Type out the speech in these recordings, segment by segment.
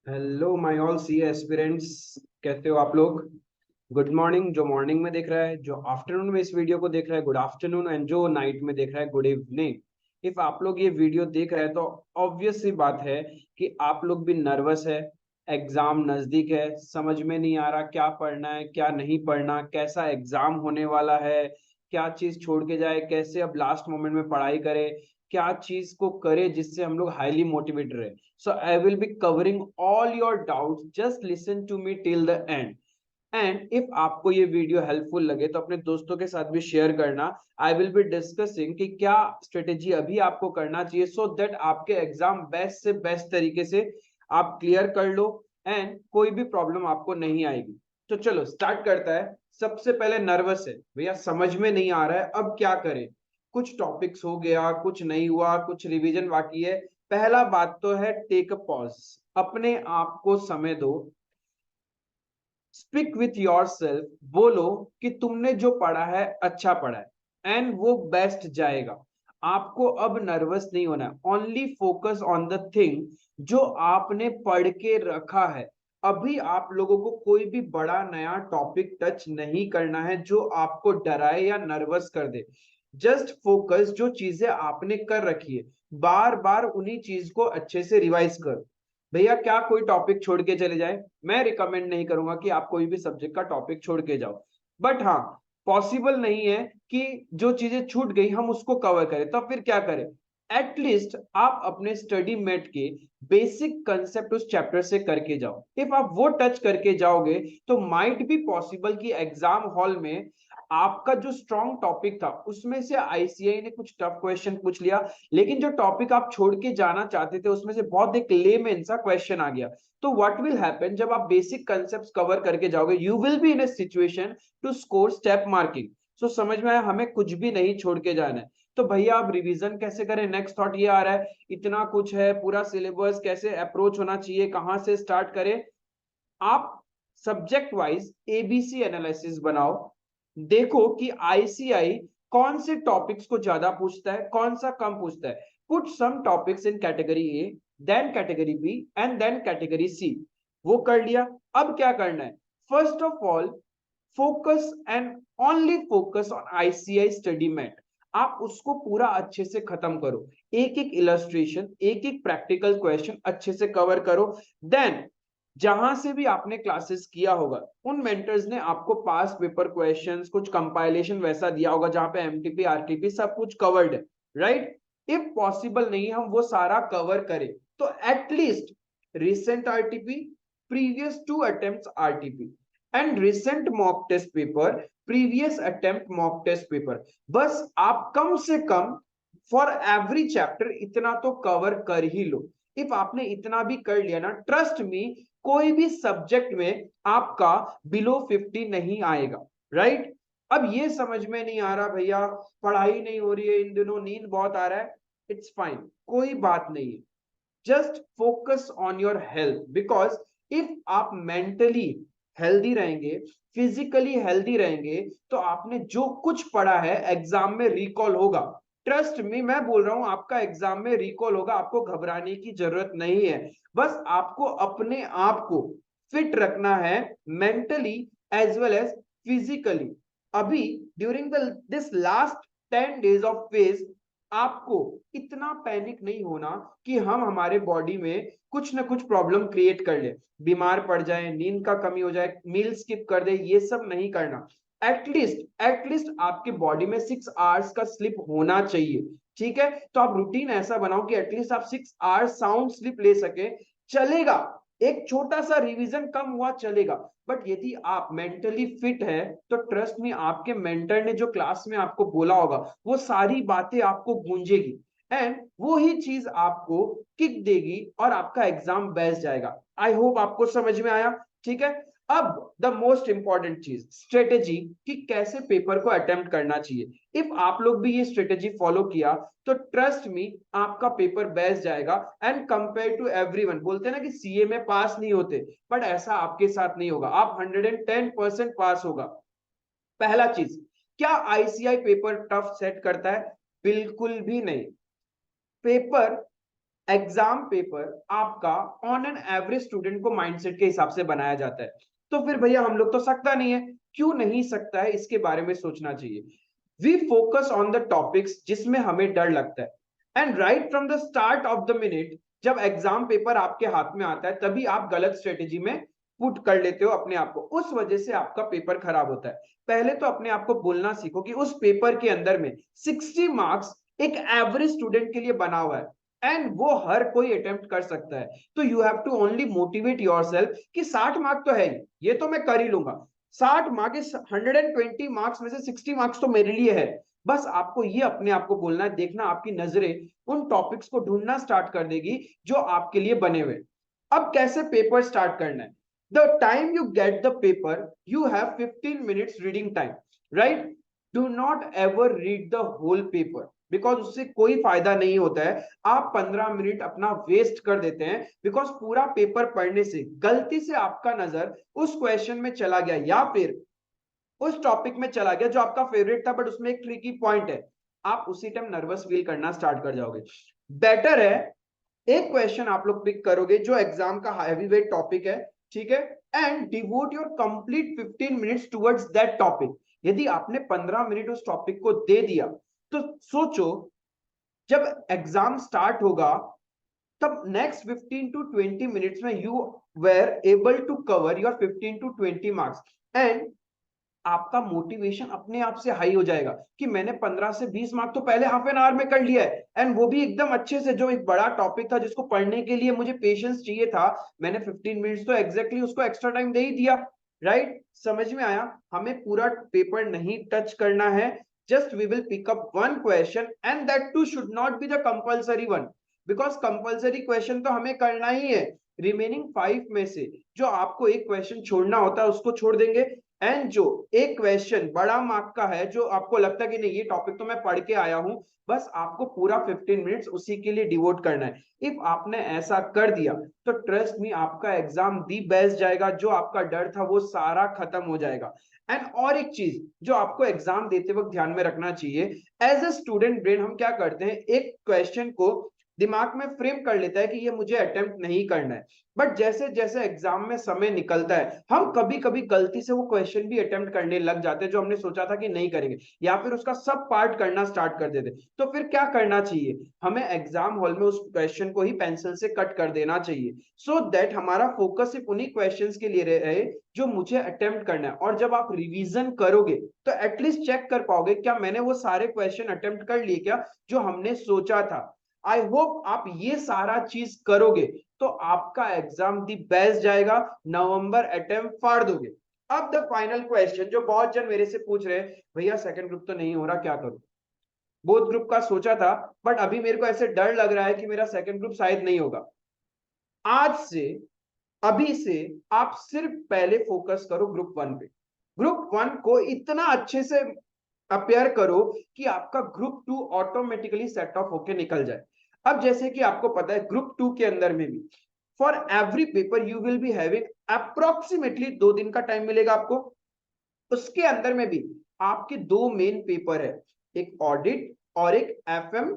Hello my all C aspirants. कैसे हो आप लोग? Good morning. जो मॉर्निंग में देख रहा है, जो आफ्टरनून में इस वीडियो को देख रहा है, गुड आफ्टरनून। एंड जो नाइट में देख रहा है, गुड इवनिंग। इफ आप लोग ये वीडियो देख रहे हैं तो ऑब्वियस सी बात है कि आप लोग भी नर्वस है। एग्जाम नजदीक है, समझ में नहीं आ रहा क्या पढ़ना है क्या नहीं पढ़ना, कैसा एग्जाम होने वाला है, क्या चीज छोड़ के जाए, कैसे अब लास्ट मोमेंट में पढ़ाई करे, क्या चीज को करे जिससे हम लोग हाईली मोटिवेटेड रहे। So I will be covering all your doubts. Just listen to me till the end. And if आपको ये वीडियो हेल्पफुल लगे तो अपने दोस्तों के साथ भी शेयर करना। आई विल बी डिस्कसिंग कि क्या स्ट्रेटेजी अभी आपको करना चाहिए सो दैट आपके एग्जाम बेस्ट से बेस्ट तरीके से आप क्लियर कर लो एंड कोई भी प्रॉब्लम आपको नहीं आएगी। तो चलो स्टार्ट करता है। सबसे पहले नर्वस है भैया, समझ में नहीं आ रहा है अब क्या करें। कुछ टॉपिक्स हो गया, कुछ नहीं हुआ, कुछ रिवीजन बाकी है। पहला बात तो है टेक अ पॉज। अपने आप को समय दो। Speak with your self. बोलो कि तुमने जो पढ़ा है अच्छा पढ़ा है एंड वो बेस्ट जाएगा। आपको अब नर्वस नहीं होना है। Only focus on the thing जो आपने पढ़ के रखा है। अभी आप लोगों को कोई भी बड़ा नया टॉपिक टच नहीं करना है जो आपको डराए या नर्वस कर दे। जस्ट फोकस जो चीजें आपने कर रखी है, बार बार उन्हीं चीज को अच्छे से रिवाइज करो। भैया क्या कोई टॉपिक छोड़ के चले जाए? मैं रिकमेंड नहीं करूंगा कि आप कोई भी सब्जेक्ट का टॉपिक छोड़ के जाओ। बट हाँ, पॉसिबल नहीं है कि जो चीजें छूट गई हम उसको कवर करें। तो फिर क्या करें? एटलीस्ट आप अपने स्टडी मेट के बेसिक कंसेप्ट उस चैप्टर से करके जाओ। इफ आप वो टच करके जाओगे तो माइट बी पॉसिबल कि एग्जाम हॉल में आपका जो स्ट्रॉन्ग टॉपिक था उसमें से आईसीआई ने कुछ टफ क्वेश्चन पूछ लिया, लेकिन जो टॉपिक आप छोड़ के जाना चाहते थे उसमें से बहुत एक लेमैन सा क्वेश्चन आ गया। तो व्हाट विल हैपन, जब आप बेसिक कंसेप्ट कवर करके जाओगे you will be in a situation to score step marking. So समझ में आया, हमें कुछ भी नहीं छोड़ के जाना है। तो भैया आप रिवीजन कैसे करें? नेक्स्ट थॉट ये आ रहा है, इतना कुछ है, पूरा सिलेबस कैसे अप्रोच होना चाहिए, कहां से स्टार्ट करें? आप सब्जेक्ट वाइज एबीसी एनालिसिस बनाओ। देखो कि आईसीआई कौन से टॉपिक्स को ज्यादा पूछता है, कौन सा कम पूछता है। Put some topics in category A, then category B and then category C. वो कर लिया। अब क्या करना है? First of all focus and only focus on ICAI study mat. आप उसको पूरा अच्छे से खत्म करो। एक एक इलस्ट्रेशन, एक एक प्रैक्टिकल क्वेश्चन अच्छे से कवर करो। देन जहां से भी आपने क्लासेस किया होगा उन मेंटर्स ने आपको पास पेपर क्वेश्चंस, कुछ कंपाइलेशन वैसा दिया होगा जहां पे एमटीपी आरटीपी सब कुछ कवर्ड है। राइट? इफ पॉसिबल नहीं हम वो सारा कवर करें तो at least recent RTP, previous two attempt RTP and recent mock test paper, previous attempt mock test paper. बस आप कम से कम फॉर एवरी चैप्टर इतना तो कवर कर ही लो। इफ आपने इतना भी कर लिया ना, ट्रस्ट मी, कोई भी सब्जेक्ट में आपका बिलो 50 नहीं आएगा। राइट? अब ये समझ में नहीं आ रहा भैया, पढ़ाई नहीं हो रही है इन दिनों, नींद बहुत आ रहा है। इट्स फाइन, कोई बात नहीं है। Just focus on your health, because if आप मेंटली हेल्दी रहेंगे, फिजिकली हेल्दी रहेंगे, तो आपने जो कुछ पढ़ा है एग्जाम में रिकॉल होगा। ट्रस्ट मी, मैं बोल रहा हूं आपका एग्जाम में रिकॉल होगा। आपको घबराने की जरूरत नहीं है। बस आपको अपने आप को फिट रखना है, mentally as well as physically. अभी during this last 10 days of phase आपको इतना पैनिक नहीं होना कि हम हमारे बॉडी में कुछ ना कुछ प्रॉब्लम क्रिएट कर ले, बीमार पड़ जाए, नींद का कमी हो जाए, मील स्किप कर दे। ये सब नहीं करना। एटलीस्ट आपके बॉडी में 6 आवर्स का स्लिप होना चाहिए। ठीक है? तो आप रूटीन ऐसा बनाओ कि एटलीस्ट आप 6 आवर्स साउंड स्लिप ले सके। चलेगा, एक छोटा सा रिवीजन कम हुआ चलेगा। बट यदि आप मेंटली फिट है तो ट्रस्ट में आपके मेंटर ने जो क्लास में आपको बोला होगा वो सारी बातें आपको गूंजेगी एंड वो ही चीज आपको किक देगी और आपका एग्जाम बेस्ट जाएगा। आई होप आपको समझ में आया। ठीक है? अब द मोस्ट इंपॉर्टेंट चीज, स्ट्रेटेजी, कि कैसे पेपर को अटेम्प्ट करना चाहिए। इफ आप लोग भी ये स्ट्रेटेजी फॉलो किया तो ट्रस्ट मी आपका पेपर बेस्ट जाएगा। एंड कंपेयर टू एवरीवन, बोलते हैं ना कि सीए में पास नहीं होते, बट ऐसा आपके साथ नहीं होगा। आप 110% पास होगा। पहला चीज, क्या आईसीआई पेपर टफ सेट करता है? बिल्कुल भी नहीं। पेपर एग्जाम पेपर आपका ऑन एन एवरेज स्टूडेंट को माइंडसेट के हिसाब से बनाया जाता है, तो फिर भैया हम लोग तो सकता नहीं है। क्यों नहीं सकता है, इसके बारे में सोचना चाहिए। We focus on the topics जिसमें हमें डर लगता है, and right from the start of the minute जब एग्जाम पेपर आपके हाथ में आता है तभी आप गलत स्ट्रेटेजी में पुट कर लेते हो अपने आप को, उस वजह से आपका पेपर खराब होता है। पहले तो अपने आप को बोलना सीखो कि उस पेपर के अंदर में 60 मार्क्स एक एवरेज स्टूडेंट के लिए बना हुआ है, एंड वो हर कोई अटेम्प्ट कर सकता है। तो you have to only motivate yourself कि 60 मार्क्स तो है ही, ये तो मैं कर ही लूंगा। 60 मार्क्स, 120 मार्क्स में से 60 मार्क्स तो मेरे लिए है। बस आपको ये अपने आप को बोलना है, देखना आपकी नजरें उन टॉपिक्स को ढूंढना स्टार्ट कर देगी जो आपके लिए बने हुए। अब कैसे पेपर स्टार्ट करना है? The time you get the paper you have 15 minutes reading time, right? Do not ever read the whole paper, because उससे कोई फायदा नहीं होता है। आप 15 मिनट अपना वेस्ट कर देते हैं, बिकॉज पूरा पेपर पढ़ने से गलती से आपका नजर उस क्वेश्चन में चला गया या फिर उस टॉपिक में चला गया जो आपका फेवरेट था, बट उसमें एक ट्रिकी पॉइंट है, आप उसी टाइम नर्वस फील करना स्टार्ट कर जाओगे। बेटर है एक क्वेश्चन आप लोग पिक करोगे जो एग्जाम का हैवी वेट टॉपिक है, ठीक है, and devote your complete 15 minutes towards that topic. यदि आपने 15 मिनट उस टॉपिक को दे दिया तो सोचो जब एग्जाम स्टार्ट होगा तब नेक्स्ट 15 टू 20 मिनट्स में you were able to cover your 15 to 20 marks, and आपका मोटिवेशन अपने आप से हाई हो जाएगा कि मैंने 15 से 20 मार्क्स तो पहले हाफ एन आवर में कर लिया है, एंड वो भी एकदम अच्छे से। जो एक बड़ा टॉपिक था जिसको पढ़ने के लिए मुझे पेशेंस चाहिए था, मैंने 15 मिनट्स तो एग्जैक्टली उसको एक्स्ट्रा टाइम दे ही दिया, राइट? समझ में आया? हमें पूरा पेपर नहीं टच करना है, just we will pick up one question, and that too should not be the compulsory one, because compulsory question तो हमें करना ही है। रिमेनिंग 5 में से जो आपको एक क्वेश्चन छोड़ना होता है उसको छोड़ देंगे, एंड जो एक क्वेश्चन बड़ा मार्क का है जो आपको लगता है कि नहीं ये टॉपिक तो मैं पढ़ के आया हूं, बस आपको पूरा 15 मिनट्स उसी के लिए डिवोट करना है। इफ आपने ऐसा कर दिया तो ट्रस्ट मी आपका एग्जाम दी बेस्ट जाएगा, जो आपका डर था वो सारा खत्म हो जाएगा। एंड और एक चीज जो आपको एग्जाम देते वक्त ध्यान में रखना चाहिए, एज ए स्टूडेंट ब्रेन हम क्या करते हैं, एक क्वेश्चन को दिमाग में फ्रेम कर लेता है कि ये मुझे अटेम्प्ट नहीं करना है, बट जैसे जैसे एग्जाम में समय निकलता है हम कभी कभी गलती से वो क्वेश्चन भी अटेम्प्ट करने लग जाते हैं जो हमने सोचा था कि नहीं करेंगे, या फिर उसका सब पार्ट करना स्टार्ट कर देते। तो फिर क्या करना चाहिए, हमें एग्जाम हॉल में उस क्वेश्चन को ही पेंसिल से कट कर देना चाहिए, सो दैट हमारा फोकस सिर्फ उन्हीं क्वेश्चंस के लिए रहे जो मुझे अटेम्प्ट करना है। और जब आप रिवीजन करोगे तो एटलीस्ट चेक कर पाओगे क्या मैंने वो सारे क्वेश्चन अटेम्प्ट कर लिए क्या जो हमने सोचा था। आई होप आप ये सारा चीज करोगे तो आपका एग्जाम दी बेस्ट जाएगा, नवंबर अटेम्प्ट फाड़ दोगे। अब द फाइनल क्वेश्चन जो बहुत जन मेरे से पूछ रहे हैं, भैया सेकंड ग्रुप तो नहीं हो रहा, क्या करूं? बोथ ग्रुप का सोचा था, बट अभी मेरे को ऐसे डर लग रहा है कि मेरा सेकंड ग्रुप शायद नहीं होगा। आज से, अभी से आप सिर्फ पहले फोकस करो ग्रुप 1 पे। ग्रुप 1 को इतना अच्छे से अपेयर करो कि आपका ग्रुप 2 ऑटोमेटिकली सेट ऑफ होके निकल जाए। अब जैसे कि आपको पता है ग्रुप 2 के अंदर में भी for every paper you will be having approximately 2 दिन का टाइम मिलेगा आपको। उसके अंदर में भी आपके 2 मेन पेपर है, एक ऑडिट और एक एफएम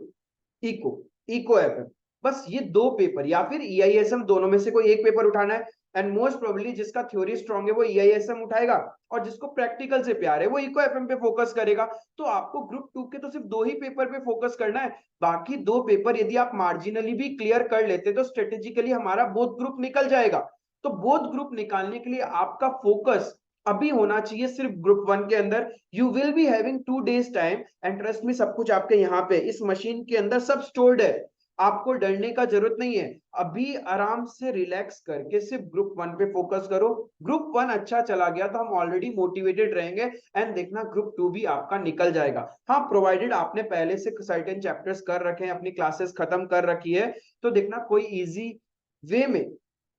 इको, इको एफएम। बस ये 2 पेपर या फिर ईआईएसएम, दोनों में से कोई एक पेपर उठाना है, एंड मोस्ट प्रोबेबली जिसका थ्योरी स्ट्रांग है वो ईआईएसएम उठाएगा और जिसको प्रैक्टिकल से प्यार है वो इको एफएम पे फोकस करेगा। तो आपको ग्रुप 2 के तो सिर्फ 2 ही पेपर पे फोकस करना है। बाकी 2 पेपर यदि आप मार्जिनली भी क्लियर कर लेते तो स्ट्रेटेजिकली हमारा बोथ ग्रुप निकल जाएगा। तो बोथ ग्रुप निकालने के लिए आपका फोकस अभी होना चाहिए सिर्फ ग्रुप 1 के अंदर। You will be having 2 days time, and trust me सब कुछ आपके यहाँ पे इस मशीन के अंदर सब स्टोर्ड है, आपको डरने का जरूरत नहीं है। अभी आराम से रिलैक्स करके सिर्फ ग्रुप 1 पे फोकस करो। ग्रुप 1 अच्छा चला गया तो हम ऑलरेडी मोटिवेटेड रहेंगे, एंड देखना ग्रुप 2 भी आपका निकल जाएगा। हाँ, प्रोवाइडेड आपने पहले से सर्टेन चैप्टर्स कर रखे हैं, अपनी क्लासेस खत्म कर रखी है, तो देखना कोई इजी वे में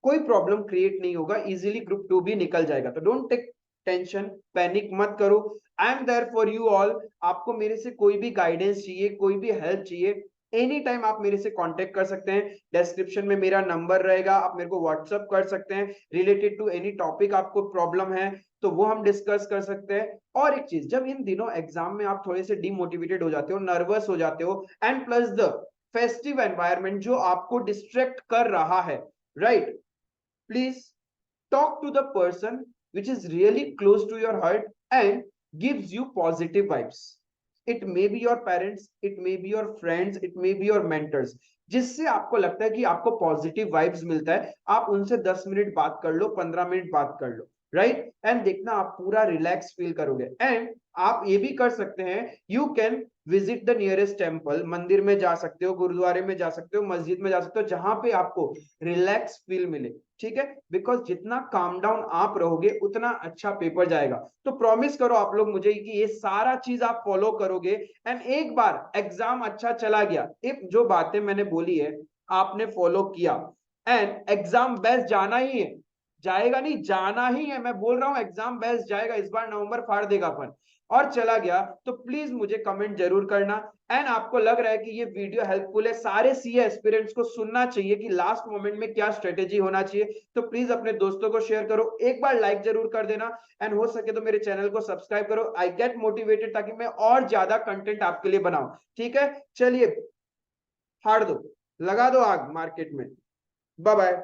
कोई प्रॉब्लम क्रिएट नहीं होगा, इजीली ग्रुप 2 भी निकल जाएगा। तो डोंट टेक टेंशन, पैनिक मत करो। I am there for you all. आपको मेरे से कोई भी गाइडेंस चाहिए, कोई भी हेल्प चाहिए, एनी टाइम आप मेरे से कांटेक्ट कर सकते हैं। डिस्क्रिप्शन में मेरा नंबर रहेगा, आप मेरे को व्हाट्सअप कर सकते हैं रिलेटेड टू एनी टॉपिक। आपको प्रॉब्लम है तो वो हम डिस्कस कर सकते हैं। और एक चीज, जब इन दिनों एग्जाम में आप थोड़े से डिमोटिवेटेड हो जाते हो, नर्वस हो जाते हो, and plus the festive environment जो आपको डिस्ट्रैक्ट कर रहा है, right, please talk to the person which is really close to your heart and gives you positive vibes. It may be your parents, it may be your friends, it may be your mentors, जिससे आपको लगता है कि आपको positive vibes मिलता है, आप उनसे 10 मिनट बात कर लो, 15 मिनट बात कर लो, राइट, एंड देखना आप पूरा रिलैक्स फील करोगे। एंड आप ये भी कर सकते हैं, you can visit the nearest temple, मंदिर में जा सकते हो, गुरुद्वारे में जा सकते हो, मस्जिद में जा सकते हो, जहां पे आपको रिलैक्स फील मिले, ठीक है, बिकॉज जितना काम डाउन आप रहोगे उतना अच्छा पेपर जाएगा। तो प्रॉमिस करो आप लोग मुझे कि ये सारा चीज आप फॉलो करोगे, एंड एक बार एग्जाम अच्छा चला गया, इफ जो बातें मैंने बोली है आपने फॉलो किया, एंड एग्जाम बेस्ट जाना ही है, जाएगा नहीं, जाना ही है, मैं बोल रहा हूं एग्जाम बेस्ट जाएगा, इस बार नवंबर फाड़ देगा अपन, और चला गया, तो प्लीज मुझे कमेंट जरूर करना। एंड आपको लग रहा है कि ये वीडियो हेल्पफुल है, सारे सीए एस्पिरेंट्स को सुनना चाहिए कि लास्ट मोमेंट में क्या स्ट्रेटेजी होना चाहिए, तो प्लीज अपने दोस्तों को शेयर करो, एक बार लाइक जरूर कर देना, एंड हो सके तो मेरे चैनल को सब्सक्राइब करो। आई गेट मोटिवेटेड ताकि मैं और ज्यादा कंटेंट आपके लिए बनाऊं, ठीक है, चलिए फाड़ दो, लगा दो आग मार्केट में। Bye bye.